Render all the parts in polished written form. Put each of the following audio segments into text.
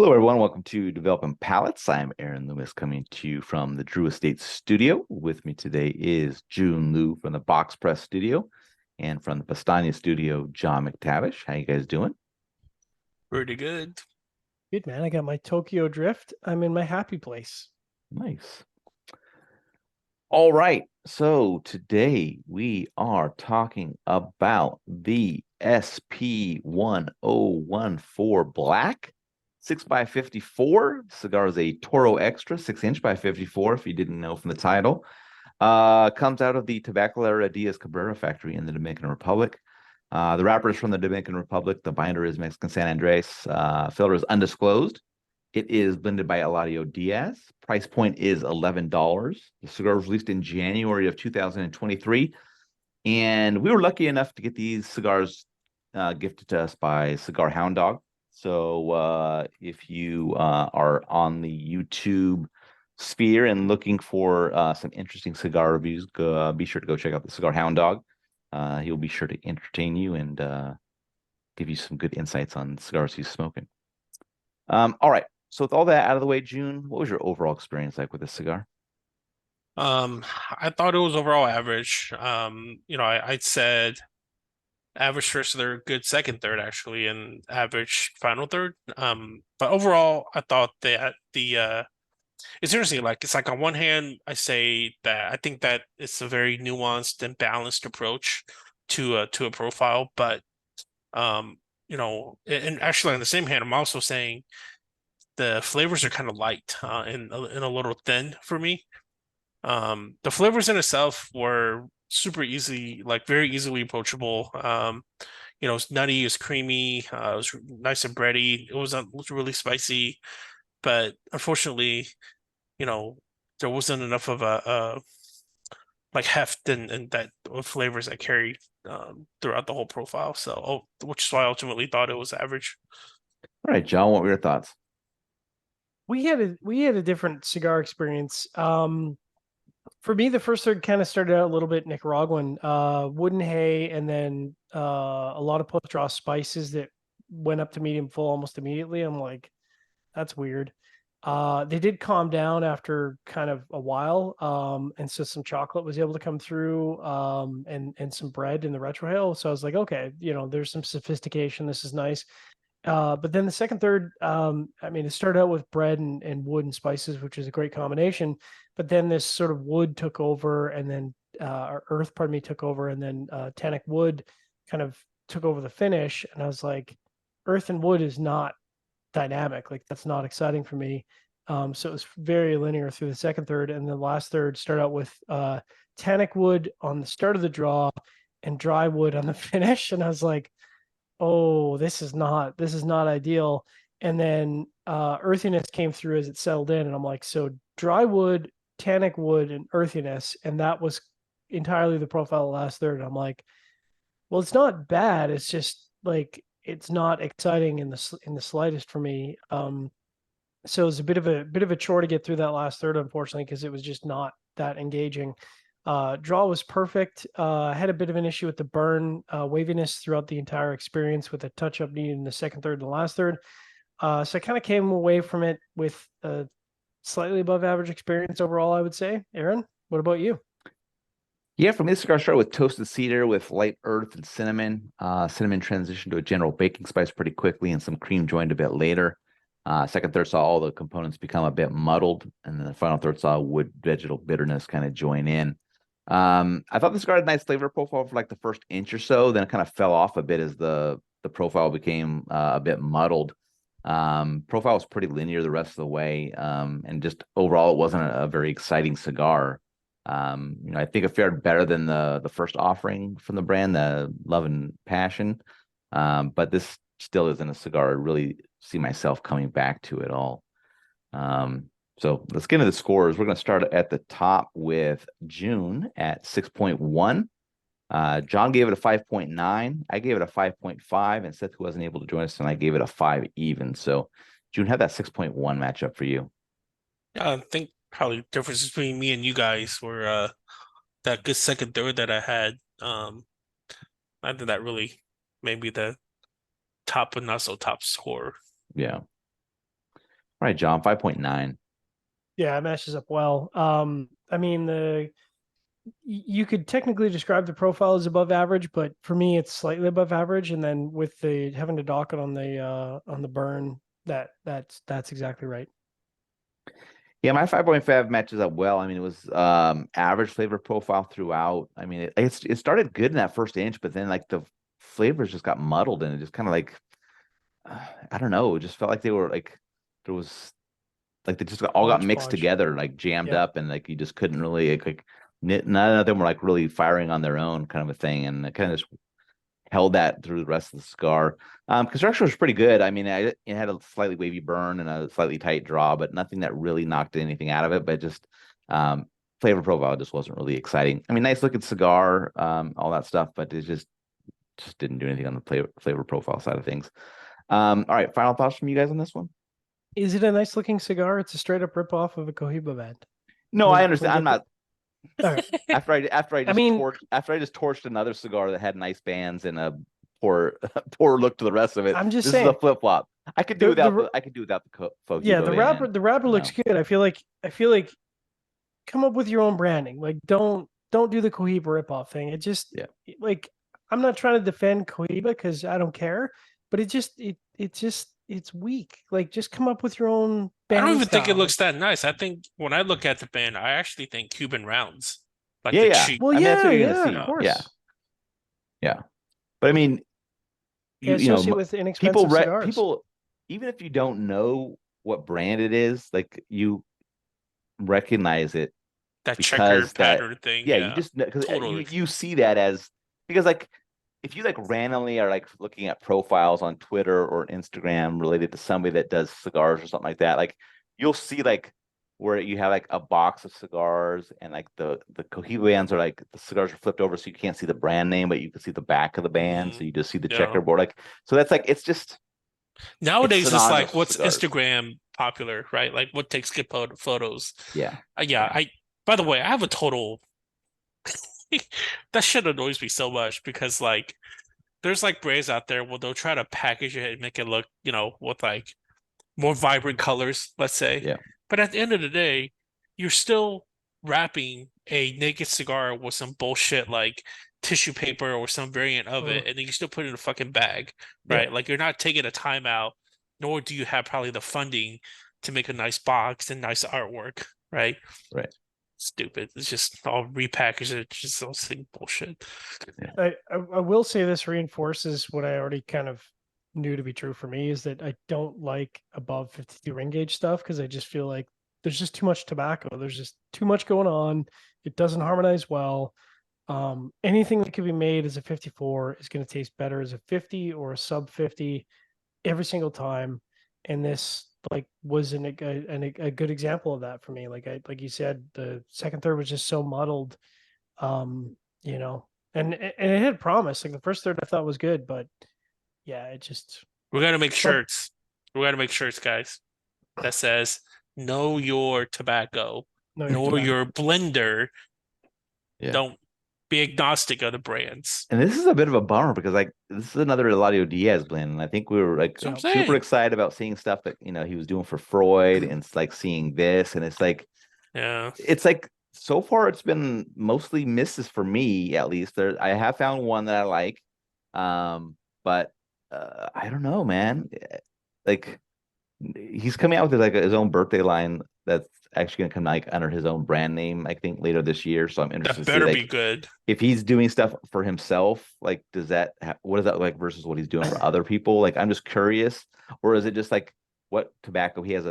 Hello, everyone. Welcome to Developing Palates. I'm Aaron Loomis coming to you from the Drew Estate Studio. With me today is Jiunn Liu from the Box Press Studio and from the Pastania Studio, John McTavish. How you guys doing? Pretty good. Good man. I got my Tokyo Drift. I'm in my happy place. Nice. All right. So today we are talking about the SP1014 Black 6x54. Cigar is a Toro Extra 6-inch by 54, if you didn't know from the title. Comes out of the Tabacalera Diaz Cabrera factory in the Dominican Republic. The wrapper is from the Dominican Republic. The binder is Mexican San Andres. Filler is undisclosed. It is blended by Eladio Diaz. Price point is $11. The cigar was released in January of 2023. And we were lucky enough to get these cigars gifted to us by Cigar Hound Dog. So if you are on the YouTube sphere and looking for some interesting cigar reviews, be sure to go check out the Cigar Hound Dog. He'll be sure to entertain you and give you some good insights on cigars he's smoking. All right. So with all that out of the way, Jiunn, what was your overall experience like with this cigar? I thought it was overall average. I'd said average first third, good second third actually, and average final third. But overall, I thought that the it's interesting. Like it's like on one hand, I say that I think that it's a very nuanced and balanced approach to a profile, but and actually on the same hand, I'm also saying the flavors are kind of light and a little thin for me. The flavors in itself were super easy, like very easily approachable. It's nutty, it's creamy, it was nice and bready. It was really spicy, but unfortunately, you know, there wasn't enough of a like heft and that flavors that carried throughout the whole profile. So, which is why I ultimately thought it was average. All right, John, what were your thoughts? We had a different cigar experience. For me, the first third kind of started out a little bit Nicaraguan, wooden hay, and then a lot of post draw spices that went up to medium full almost immediately. I'm like, that's weird. They did calm down after kind of a while, and so some chocolate was able to come through, and some bread in the retrohale. So I was like, okay, there's some sophistication. This is nice. But then the second third, I mean, it started out with bread and wood and spices, which is a great combination. But then this sort of wood took over, and then or earth, pardon me, took over, and then tannic wood kind of took over the finish. And I was like, earth and wood is not dynamic. Like that's not exciting for me. So it was very linear through the second third, and the last third started out with tannic wood on the start of the draw and dry wood on the finish. And I was like, oh, this is not ideal. And then earthiness came through as it settled in, and I'm like, so dry wood, tannic wood, and earthiness, and that was entirely the profile of the last third. And I'm like, well, it's not bad. It's just like it's not exciting in the slightest for me. So it was a bit of a chore to get through that last third, unfortunately, because it was just not that engaging. Draw was perfect. I had a bit of an issue with the burn waviness throughout the entire experience, with a touch up needed in the second third and the last third. So I kind of came away from it with a slightly above average experience overall, I would say. Aaron, what about you? Yeah, for me, the cigar started with toasted cedar with light earth and cinnamon. Cinnamon transitioned to a general baking spice pretty quickly, and some cream joined a bit later. Second third saw all the components become a bit muddled, and then the final third saw wood vegetal bitterness kind of join in. I thought the cigar had a nice flavor profile for like the first inch or so. Then it kind of fell off a bit as the profile became a bit muddled. Profile was pretty linear the rest of the way, and just overall, it wasn't a very exciting cigar. I think it fared better than the first offering from the brand, the Love and Passion. But this still isn't a cigar I really see myself coming back to at all. So let's get into the scores. We're going to start at the top with Jiunn at 6.1. John gave it a 5.9. I gave it a 5.5, and Seth, who wasn't able to join us tonight, gave it a 5 even. So Jiunn had that 6.1 matchup for you. Yeah, I think probably the difference between me and you guys were that good second third that I had. I think that really maybe the top but not so top score. Yeah. All right, John, 5.9. Yeah, it matches up well. I mean, you could technically describe the profile as above average, but for me, it's slightly above average. And then with the having to dock it on the burn, that's exactly right. Yeah, my 5.5 matches up well. I mean, it was average flavor profile throughout. I mean, it started good in that first inch, but then like the flavors just got muddled and it just kind of like I don't know, it just felt like they were like there was like they just all got mixed Hodgepodge. together, like jammed Yep. up, and like you just couldn't really like none of them were like really firing on their own kind of a thing, and it kind of just held that through the rest of the cigar. Construction was pretty good. I mean, it had a slightly wavy burn and a slightly tight draw, but nothing that really knocked anything out of it. But just flavor profile just wasn't really exciting. I mean, nice looking cigar, all that stuff, but it just didn't do anything on the flavor profile side of things. All right, final thoughts from you guys on this one? Is it a nice looking cigar? It's a straight up rip off of a Cohiba band. No, I understand. I'm not. All right. After I just torched another cigar that had nice bands and a poor look to the rest of it. I'm just This saying. is a flip flop. I could do without I could do without the Yeah, Fogibo the wrapper band, looks good. I feel like come up with your own branding. Like don't do the Cohiba ripoff thing. It just like I'm not trying to defend Cohiba because I don't care, but it's weak. Like just come up with your own I band don't even think it style. looks that nice. I think when I look at the band, I actually think Cuban rounds, like Yeah, the yeah. cheap. Well, I mean, that's what you're gonna of see. course. Yeah, yeah. But I mean, Yeah, you know, especially with inexpensive cigars. people, even if you don't know what brand it is, like you recognize it That checker because that pattern thing. yeah, you Yeah, just because totally. you see that as because like if you like randomly are like looking at profiles on Twitter or Instagram related to somebody that does cigars or something like that, like you'll see like where you have like a box of cigars and like the Cohiba bands are like the cigars are flipped over so you can't see the brand name, but you can see the back of the band, so you just see the Yeah. checkerboard. Like so that's like it's just Nowadays, it's like synonymous with what's cigars. Instagram popular, right? Like what takes good photos. Yeah. Yeah. I. By the way, I have a total. That shit annoys me so much because like there's like brands out there where they'll try to package it and make it look, with like more vibrant colors, let's say. Yeah. But at the end of the day, you're still wrapping a naked cigar with some bullshit like tissue paper or some variant of it, and then you still put it in a fucking bag, right? Yeah. Like you're not taking a time out, nor do you have probably the funding to make a nice box and nice artwork, right? Right. Stupid. It's just all repackaged. It's just all same bullshit. I will say this reinforces what I already kind of knew to be true for me is that I don't like above 52 ring gauge stuff because I just feel like there's just too much tobacco. There's just too much going on. It doesn't harmonize well. Anything that can be made as a 54 is going to taste better as a 50 or a sub 50 every single time. And this like was a good example of that for me. Like you said, the second third was just so muddled. You know, and it had promise. Like the first third I thought was good, but yeah, it just We're gonna make shirts. We're gonna make shirts, guys, that says know your tobacco, know your blender. Yeah. Don't be agnostic of the brands. And this is a bit of a bummer because like this is another Eladio Diaz blend, and I think we were like That's what I'm super saying. excited about seeing stuff that he was doing for Freud, and it's like seeing this, and it's like so far it's been mostly misses for me at least. There I have found one that I like, but I don't know, man. Like he's coming out with like his own birthday line that's actually going to come like under his own brand name, I think later this year. So I'm interested That to see better like be good. if he's doing stuff for himself, like what is that like versus what he's doing for other people? Like I'm just curious, or is it just like what tobacco he has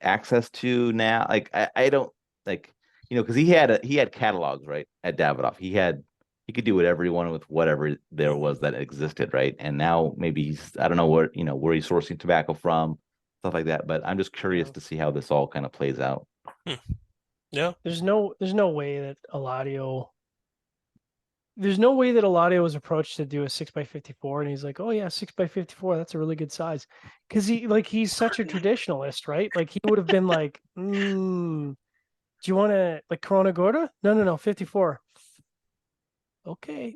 access to now? Like I don't like because he had catalogs right at Davidoff. He could do whatever he wanted with whatever there was that existed, right? And now maybe I don't know where he's sourcing tobacco from, stuff like that. But I'm just curious to see how this all kind of plays out. Yeah. There's no way that Eladio was approached to do a 6x54 and he's like, oh yeah, 6x54, that's a really good size. Because he's such a traditionalist, right? Like he would have been like, do you want to like Corona Gorda? No, 54. Okay.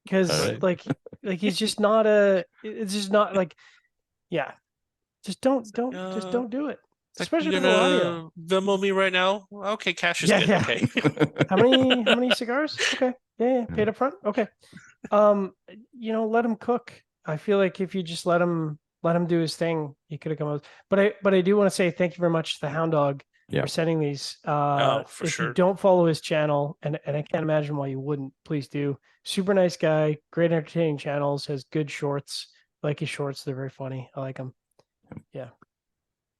Because like he's just not it's just not like, yeah. Just don't do it. It's like, Especially you for audio. gonna Venmo me right now? Okay, cash is Yeah, good. yeah. Okay. How many cigars? Okay. Yeah, paid up front. Okay. Let him cook. I feel like if you just let him do his thing, he could have come out. But I do want to say thank you very much to the Hound Dog for sending these. Oh, for If sure. you don't follow his channel, and I can't imagine why you wouldn't, please do. Super nice guy, great entertaining channels, has good shorts. I like his shorts, they're very funny. I like them. Yeah.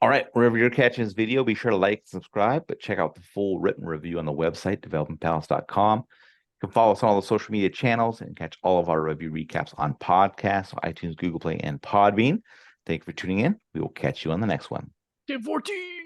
All right, wherever you're catching this video, be sure to like and subscribe, but check out the full written review on the website, developingpalates.com. You can follow us on all the social media channels and catch all of our review recaps on podcasts, iTunes, Google Play, and Podbean. Thank you for tuning in. We will catch you on the next one. 1014.